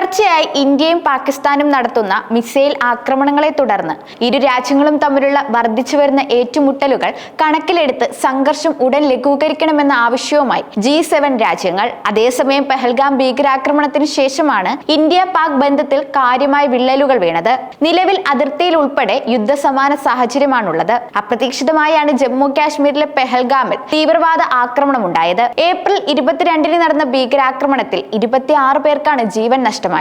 തുടർച്ചയായി ഇന്ത്യയും പാകിസ്ഥാനും നടത്തുന്ന മിസൈൽ ആക്രമണങ്ങളെ തുടർന്ന് ഇരു രാജ്യങ്ങളും തമ്മിലുള്ള വർദ്ധിച്ചുവരുന്ന ഏറ്റുമുട്ടലുകൾ കണക്കിലെടുത്ത് സംഘർഷം ഉടൻ ലഘൂകരിക്കണമെന്ന ആവശ്യവുമായി G7 രാജ്യങ്ങൾ. അതേസമയം പെഹൽഗാം ഭീകരാക്രമണത്തിന് ശേഷമാണ് ഇന്ത്യ പാക് ബന്ധത്തിൽ കാര്യമായ വിള്ളലുകൾ വീണത്. നിലവിൽ അതിർത്തിയിൽ ഉൾപ്പെടെ യുദ്ധസമാന സാഹചര്യമാണുള്ളത്. അപ്രതീക്ഷിതമായാണ് ജമ്മു കാശ്മീരിലെ പെഹൽഗാമിൽ തീവ്രവാദ ആക്രമണം ഉണ്ടായത്. ഏപ്രിൽ 22-ന് നടന്ന ഭീകരാക്രമണത്തിൽ 26 പേർക്കാണ് ജീവൻ നഷ്ടമായത്.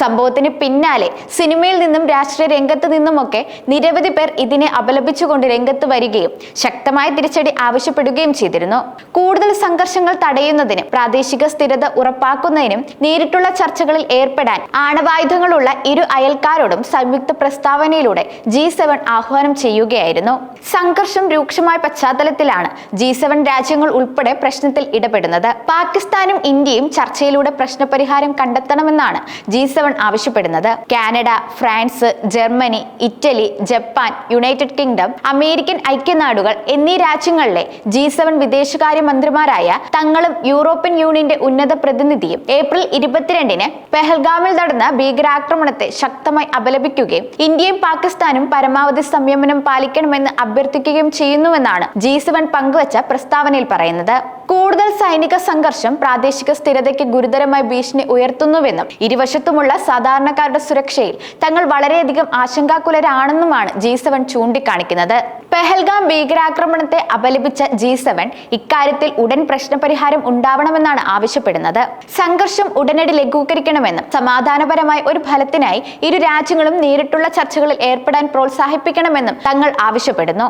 സംഭവത്തിന് പിന്നാലെ സിനിമയിൽ നിന്നും രാഷ്ട്രീയ രംഗത്ത് നിന്നുമൊക്കെ നിരവധി പേർ ഇതിനെ അപലപിച്ചുകൊണ്ട് രംഗത്ത് വരികയും ശക്തമായ തിരിച്ചടി ആവശ്യപ്പെടുകയും ചെയ്തിരുന്നു. കൂടുതൽ സംഘർഷങ്ങൾ തടയുന്നതിനും പ്രാദേശിക സ്ഥിരത ഉറപ്പാക്കുന്നതിനും നേരിട്ടുള്ള ചർച്ചകളിൽ ഏർപ്പെടാൻ ആണവായുധങ്ങളുള്ള ഇരു അയൽക്കാരോടും സംയുക്ത പ്രസ്താവനയിലൂടെ G7 ആഹ്വാനം ചെയ്യുകയായിരുന്നു. സംഘർഷം രൂക്ഷമായ പശ്ചാത്തലത്തിലാണ് G7 രാജ്യങ്ങൾ ഉൾപ്പെടെ പ്രശ്നത്തിൽ ഇടപെടുന്നത്. പാകിസ്ഥാനും ഇന്ത്യയും ചർച്ചയിലൂടെ പ്രശ്നപരിഹാരം കണ്ടെത്തണമെന്നാണ് G7 ആവശ്യപ്പെടുന്നത്. Canada, France, Germany, Italy, Japan, United Kingdom, American ഐക്യനാടുകൾ എന്നീ രാജ്യങ്ങളിലെ G7 വിദേശകാര്യ മന്ത്രിമാരായ തങ്ങളും യൂറോപ്യൻ യൂണിയന്റെ ഉന്നത പ്രതിനിധിയും ഏപ്രിൽ 22-ന് പെഹൽഗാമിൽ നടന്ന ഭീകരാക്രമണത്തെ ശക്തമായി അപലപിക്കുകയും ഇന്ത്യയും പാകിസ്ഥാനും പരമാവധി സംയമനം പാലിക്കണമെന്ന് അഭ്യർത്ഥിക്കുകയും ചെയ്യുന്നുവെന്നാണ് G7 പങ്കുവച്ച പ്രസ്താവനയിൽ പറയുന്നത്. കൂടുതൽ സൈനിക സംഘർഷം പ്രാദേശിക സ്ഥിരതയ്ക്ക് ഗുരുതരമായ ഭീഷണി ഉയർത്തുന്നുവെന്നും ഇരുവശത്തുമുള്ള സാധാരണക്കാരുടെ സുരക്ഷയിൽ തങ്ങൾ വളരെയധികം ആശങ്കാകുലരാണെന്നുമാണ് G7 ചൂണ്ടിക്കാണിക്കുന്നത്. പെഹൽഗാം ഭീകരാക്രമണത്തെ അപലപിച്ച G7 ഇക്കാര്യത്തിൽ ഉടൻ പ്രശ്നപരിഹാരം ഉണ്ടാവണമെന്നാണ് ആവശ്യപ്പെടുന്നത്. സംഘർഷം ഉടനടി ലഘൂകരിക്കണമെന്നും സമാധാനപരമായ ഒരു ഫലത്തിനായി ഇരു രാജ്യങ്ങളും നേരിട്ടുള്ള ചർച്ചകളിൽ ഏർപ്പെടാൻ പ്രോത്സാഹിപ്പിക്കണമെന്നും തങ്ങൾ ആവശ്യപ്പെടുന്നു.